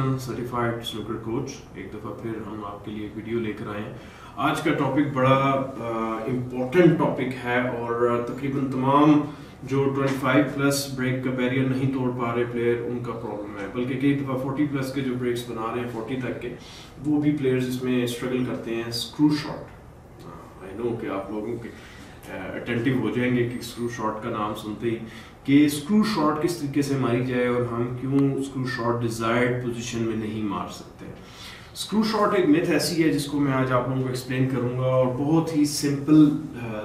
Hasan, certified snooker coach. एक दफ़ा फिर हम आपके लिए वीडियो लेकर आए हैं। आज का टॉपिक बड़ा इम्पोर्टेंट टॉपिक है और तकरीबन तमाम जो 25 प्लस ब्रेक का बैरियर नहीं तोड़ पा रहे प्लेयर, उनका प्रॉब्लम है। बल्कि कई दफ़ा 40 प्लस के जो ब्रेक्स बना रहे हैं 40 तक के, वो भी प्लेयर्स इसमें स्ट्रगल करते हैं। स्क्रू शॉट, आई नो कि आप लोगों के अटेंटिव हो जाएंगे कि स्क्रू शॉट का नाम सुनते ही कि स्क्रू शॉट किस तरीके से मारी जाए और हम क्यों स्क्रू शॉट डिजायर्ड पोजीशन में नहीं मार सकते। स्क्रू शॉट एक मिथ ऐसी है जिसको मैं आज आप लोगों को एक्सप्लेन करूंगा और बहुत ही सिंपल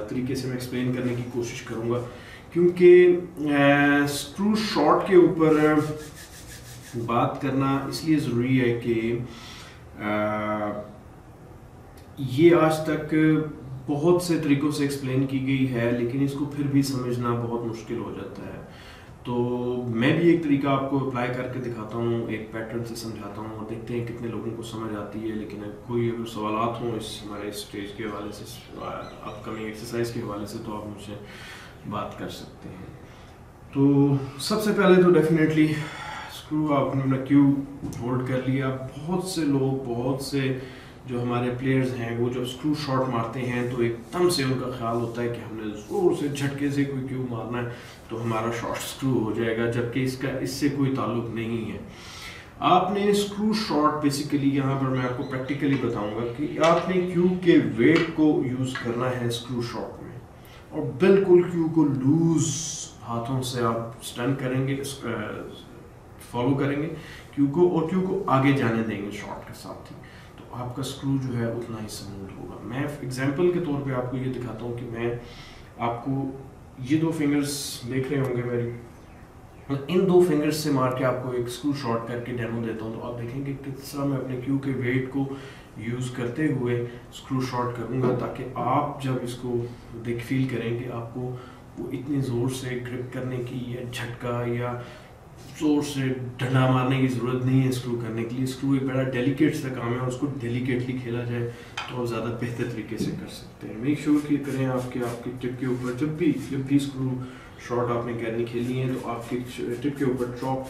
तरीके से मैं एक्सप्लेन करने की कोशिश करूंगा, क्योंकि स्क्रू शॉट के ऊपर बात करना इसलिए ज़रूरी है कि ये आज तक बहुत से तरीक़ों से एक्सप्लेन की गई है, लेकिन इसको फिर भी समझना बहुत मुश्किल हो जाता है। तो मैं भी एक तरीका आपको अप्लाई करके दिखाता हूँ, एक पैटर्न से समझाता हूँ और देखते हैं कितने लोगों को समझ आती है। लेकिन कोई अगर सवालात हों इस हमारे स्टेज के हवाले से, अपकमिंग एक्सरसाइज के हवाले से, तो आप मुझसे बात कर सकते हैं। तो सबसे पहले तो डेफिनेटली स्क्रू आपने अपना क्यू होल्ड कर लिया। बहुत से लोग, बहुत से जो हमारे प्लेयर्स हैं, वो जब स्क्रू शॉट मारते हैं तो एकदम से उनका ख्याल होता है कि हमने ज़ोर से झटके से कोई क्यू मारना है तो हमारा शॉट स्क्रू हो जाएगा, जबकि इससे कोई ताल्लुक नहीं है। आपने स्क्रू शॉट बेसिकली, यहाँ पर मैं आपको प्रैक्टिकली बताऊंगा कि आपने क्यू के वेट को यूज़ करना है स्क्रू शॉट में, और बिल्कुल क्यू को लूज हाथों से आप स्टन करेंगे, फॉलो करेंगे क्यू को, और क्यू को आगे जाने देंगे शॉट के साथ ही, तो आपका स्क्रू जो है उतना ही स्मूथ होगा। मैं एग्जांपल के तौर पे आपको ये दिखाता हूँ कि मैं आपको ये दो फिंगर्स देख रहे होंगे मेरी, इन दो फिंगर्स से मार के आपको एक स्क्रू शॉट करके डेमो देता हूँ, तो आप देखेंगे किस तरह मैं अपने क्यू के वेट को यूज़ करते हुए स्क्रू शॉट करूँगा, ताकि आप जब इसको फील करेंगे आपको वो इतनी ज़ोर से ग्रिप करने की या झटका या जोर से डंडा मारने की ज़रूरत नहीं है स्क्रू करने के लिए। स्क्रू एक बड़ा डेलिकेट सा काम है और उसको डेलिकेटली खेला जाए तो आप ज़्यादा बेहतर तरीके से कर सकते हैं। मेक श्योर कि करें आपके टिप के ऊपर जब भी स्क्रू शॉट आपने करनी खेली है तो आपके टिप के ऊपर चॉक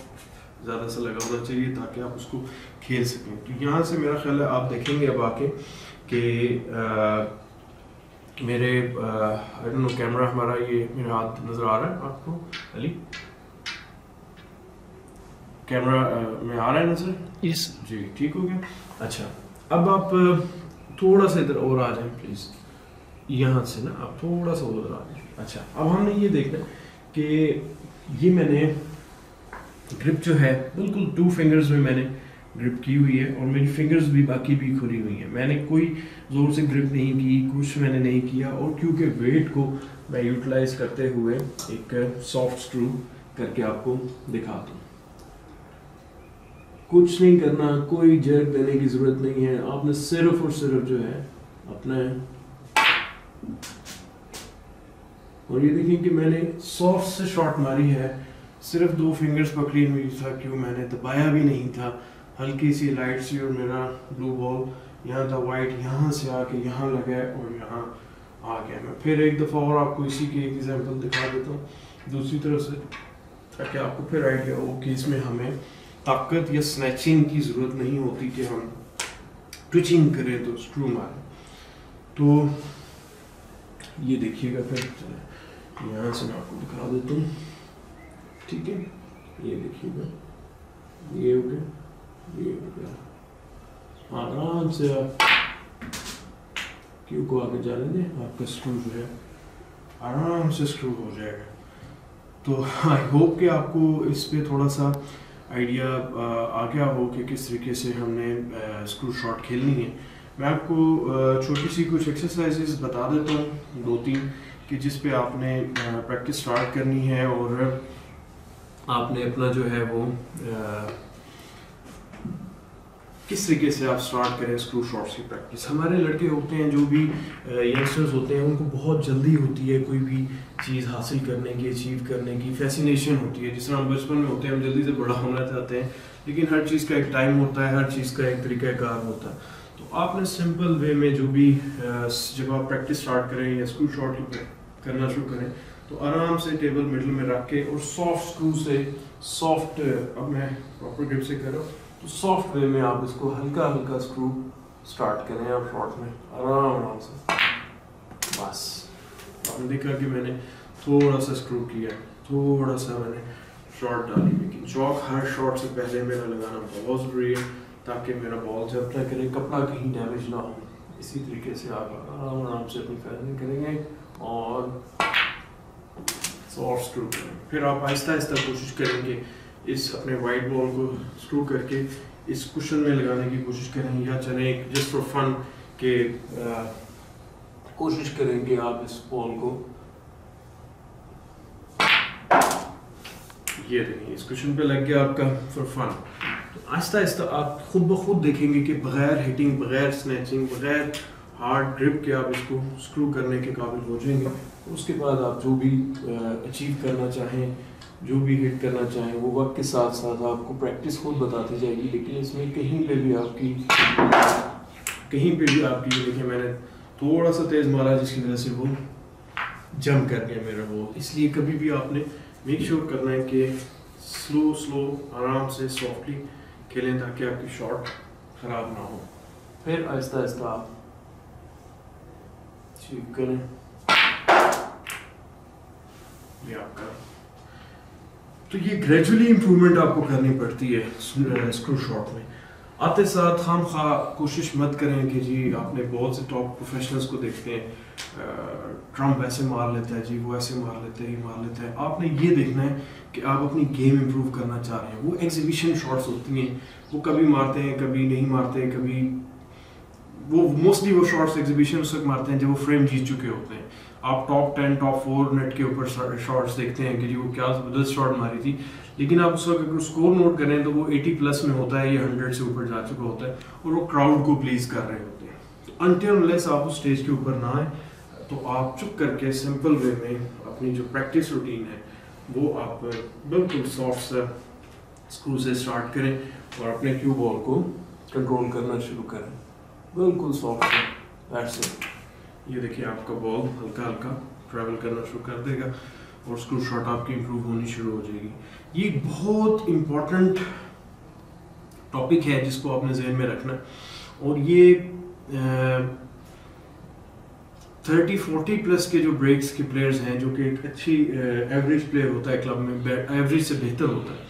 ज़्यादा सा लगा होना चाहिए ताकि आप उसको खेल सकें। तो यहाँ से मेरा ख्याल है आप देखेंगे अब आके कि मेरे आई डोंट नो कैमरा हमारा, ये मेरा हाथ नज़र आ रहा है आपको अली? कैमरा में आ रहा है नजर? यस जी, ठीक हो गया। अच्छा, अब आप थोड़ा सा इधर और आ जाएं प्लीज, यहाँ से ना आप थोड़ा सा उधर आ जाएं। अच्छा, अब हमने ये देखना कि ये मैंने ग्रिप जो है बिल्कुल 2 फिंगर्स में मैंने ग्रिप की हुई है और मेरी फिंगर्स भी बाकी भी खुली हुई हैं। मैंने कोई जोर से ग्रिप नहीं की, कुछ मैंने नहीं किया, और क्योंकि वेट को मैं यूटिलाइज करते हुए एक सॉफ्ट स्क्रू करके आपको दिखाता हूँ। कुछ नहीं करना, कोई जर्क देने की जरूरत नहीं है, आपने सिर्फ और सिर्फ जो है अपना, और ये देखिए कि मैंने सॉफ्ट से शॉट मारी है, सिर्फ 2 फिंगर्स पकड़ी हुई था, क्यों मैंने दबाया भी नहीं था, हल्की सी लाइट सी, और मेरा ब्लू बॉल यहाँ था, वाइट यहाँ से आके यहाँ लगा और यहाँ आ गया। मैं फिर एक दफ़ा और आपको इसी की एक एग्जांपल दिखा देता हूँ दूसरी तरफ से, ताकि आपको फिर आइडिया हो कि इसमें हमें ताकत या स्नैचिंग की ज़रूरत नहीं होती कि हम ट्विचिंग करें तो स्क्रू मारें। तो ये देखिएगा, फिर यहाँ से मैं आपको दिखा देता हूँ, ठीक है? ये देखिएगा, ये हो गया, ये हो गया। आराम से आप क्यू को आगे जाने दें, आपका स्क्रू जो है आराम से स्क्रू हो जाएगा। तो आई होप कि आपको इस पे थोड़ा सा आइडिया आ गया हो कि किस तरीके से हमने स्क्रू शॉट खेलनी है। मैं आपको छोटी सी कुछ एक्सरसाइजेस बता देता हूँ 2-3 कि जिस पे आपने प्रैक्टिस स्टार्ट करनी है, और आपने अपना जो है वो किस तरीके से आप स्टार्ट करें स्क्रू शॉट्स की प्रैक्टिस। हमारे लड़के होते हैं, जो भी यंगस्टर्स होते हैं, उनको बहुत जल्दी होती है कोई भी चीज़ हासिल करने की, अचीव करने की फैसिनेशन होती है। जिस तरह हम बचपन में होते हैं, हम जल्दी से बड़ा होना चाहते हैं, लेकिन हर चीज़ का एक टाइम होता है, हर चीज़ का एक तरीक़ाकार होता है। तो आपने सिंपल वे में जो भी जब आप प्रैक्टिस स्टार्ट करें या स्क्रू शॉट करना शुरू करें, तो आराम से टेबल मिडल में रख के और सॉफ्ट स्क्रू से, सॉफ्ट, अब मैं प्रॉपर ग्रिप से कर रहा हूँ, तो सॉफ्ट वे में आप इसको हल्का हल्का स्क्रू स्टार्ट करें आप शॉर्ट में आराम से। बस आपने देखा कि मैंने थोड़ा सा स्क्रू किया, थोड़ा सा मैंने शॉट डाली, लेकिन चौक हर शॉट से पहले मेरा लगाना बहुत ज़रूरी है ताकि मेरा बॉल जब तक करे कपड़ा कहीं डैमेज ना हो। इसी तरीके से आप आराम से अपनी फेयरिंग करेंगे और सॉफ्ट स्क्रू करेंगे। फिर आप आहिस्ता आहिस्ता कोशिश करेंगे इस अपने वाइट बॉल को स्क्रू करके इस कुशन में लगाने की कोशिश करें, या चले जस्ट फॉर फन के कोशिश करेंगे आप इस बॉल को ये देखिए इस कुशन पे लग गया आपका फॉर फन। तो आहिस्ता आहिस्ता आप खुद ब खुद देखेंगे कि बगैर हिटिंग, बगैर स्नैचिंग, बगैर हार्ड ग्रिप के आप इसको स्क्रू करने के काबिल हो जाएंगे। उसके बाद आप जो भी अचीव करना चाहें, जो भी हिट करना चाहें, वो वक्त के साथ साथ आपको प्रैक्टिस खुद बताती जाएगी। लेकिन इसमें कहीं पे भी आपकी देखिए मैंने थोड़ा सा तेज़ मारा जिसकी वजह से वो जंप कर गया मेरा बॉल। इसलिए कभी भी आपने मेक श्योर करना है कि स्लो आराम से सॉफ्टली खेलें ताकि आपकी शॉट ख़राब ना हो। फिर आहिस्ता आहिस्ता आप अचीव करें ये आपका। तो ये ग्रेजुअली इम्प्रूवमेंट आपको करनी पड़ती है स्क्रू शॉट में। आते साथ हम कोशिश मत करें कि जी आपने बहुत से टॉप प्रोफेशनल्स को देखते हैं, ट्रम्प ऐसे मार लेता है जी, वो ऐसे मार लेते हैं, ये मार लेता है। आपने ये देखना है कि आप अपनी गेम इंप्रूव करना चाह रहे हैं। वो एग्जीबिशन शॉट्स होती हैं, वो कभी मारते हैं कभी नहीं मारते, कभी वो मोस्टली वो शॉट्स एग्जीबिशन उस वक्त मारते हैं जब वो फ्रेम जीत चुके होते हैं। आप टॉप 10 टॉप 4 नेट के ऊपर शॉट्स देखते हैं कि जी वो क्या ज़बरदस्त शॉट मारी थी, लेकिन आप उस वक्त अगर स्कोर नोट करें तो वो 80 प्लस में होता है या 100 से ऊपर जा चुका होता है और वो क्राउड को प्लीज कर रहे होते हैं। तो अनटिल अनलेस आप उस स्टेज के ऊपर ना आए तो आप चुप करके सिंपल वे में अपनी जो प्रैक्टिस रूटीन है वो आप बिल्कुल सॉफ्ट सा स्क्रू से स्टार्ट करें और अपने क्यू बॉल को कंट्रोल करना शुरू करें बिल्कुल सॉफ्ट से। That's it. ये देखिए आपका बॉल हल्का हल्का ट्रैवल करना शुरू कर देगा और स्क्रू शॉट आपकी इंप्रूव होनी शुरू हो जाएगी। ये एक बहुत इम्पोर्टेंट टॉपिक है जिसको आपने ज़हन में रखना है। और ये 30-40 प्लस के जो ब्रेक्स के प्लेयर्स हैं, जो कि एक अच्छी एवरेज प्लेयर होता है क्लब में, एवरेज से बेहतर होता है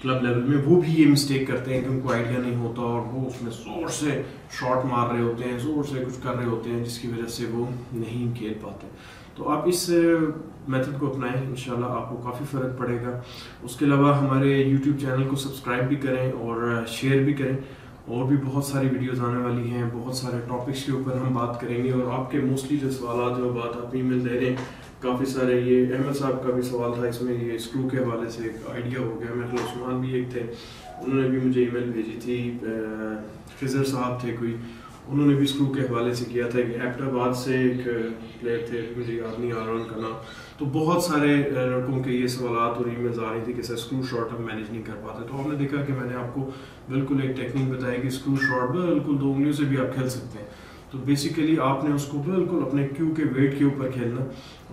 क्लब लेवल में, वो भी ये मिस्टेक करते हैं कि उनको आइडिया नहीं होता और वो उसमें ज़ोर से शॉट मार रहे होते हैं, ज़ोर से कुछ कर रहे होते हैं जिसकी वजह से वो नहीं खेल पाते। तो आप इस मेथड को अपनाएं, इंशाल्लाह आपको काफ़ी फ़र्क पड़ेगा। उसके अलावा हमारे यूट्यूब चैनल को सब्सक्राइब भी करें और शेयर भी करें। और भी बहुत सारी वीडियोस आने वाली हैं, बहुत सारे टॉपिक्स के ऊपर हम बात करेंगे। और आपके मोस्टली जो सवाल जो बात आप ईमेल दे रहे हैं काफ़ी सारे, ये अहमद साहब का भी सवाल था, इसमें ये स्क्रू के हवाले से एक आइडिया हो गया। मेरे उस्मान भी एक थे, उन्होंने भी मुझे ईमेल भेजी थी। खिजर साहब थे कोई, उन्होंने भी स्क्रू के हवाले से किया था। कि एबटाबाद से एक प्लेयर थे, मुझे याद नहीं आ रहा उनका नाम। तो बहुत सारे लड़कों के ये सवालात और ईमेल्स आ रही थी कि सर स्क्रू शॉट हम मैनेज नहीं कर पाते। तो हमने देखा कि मैंने आपको बिल्कुल एक टेक्निक बताई कि स्क्रू शॉट बिल्कुल 2 उंगलियों से भी आप खेल सकते हैं। तो बेसिकली आपने उसको बिल्कुल अपने क्यू के वेट के ऊपर खेलना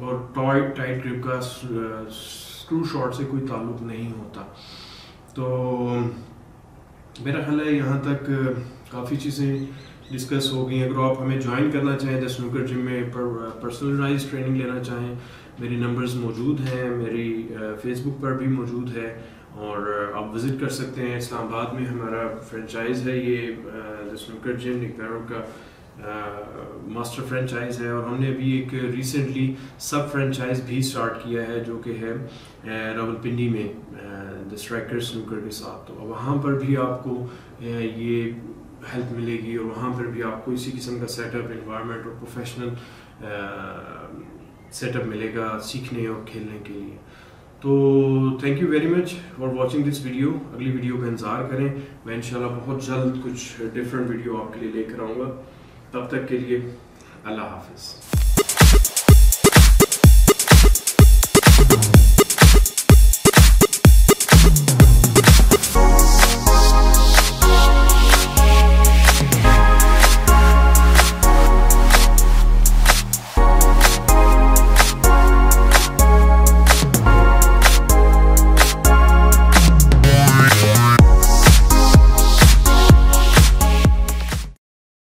और टाइट ग्रिप का स्क्रू शॉट से कोई ताल्लुक नहीं होता। तो मेरा ख्याल है यहाँ तक काफ़ी चीज़ें डिस्कस हो गई। अगर आप हमें ज्वाइन करना चाहें द स्नूकर जिम में, पर्सनलाइज ट्रेनिंग लेना चाहें, मेरी नंबर्स मौजूद हैं, मेरी फेसबुक पर भी मौजूद है और आप विज़िट कर सकते हैं। इस्लामाबाद में हमारा फ्रेंचाइज़ है ये द स्नूकर जिम, एक तरह का मास्टर फ्रेंचाइज़ है। और हमने अभी एक रिसेंटली सब फ्रेंचाइज़ भी स्टार्ट किया है जो कि है रावलपिंडी में द स्ट्राइकर स्नूकर के साथ। तो वहाँ पर भी आपको ये हेल्प मिलेगी और वहाँ पर भी आपको इसी किस्म का सेटअप, एनवायरनमेंट और प्रोफेशनल सेटअप मिलेगा सीखने और खेलने के लिए। तो thank you very much for watching this video. अगली वीडियो का इंतज़ार करें, मैं इंशाल्लाह बहुत जल्द कुछ डिफरेंट वीडियो आपके लिए लेकर आऊँगा। तब तक के लिए अल्लाह हाफिज़।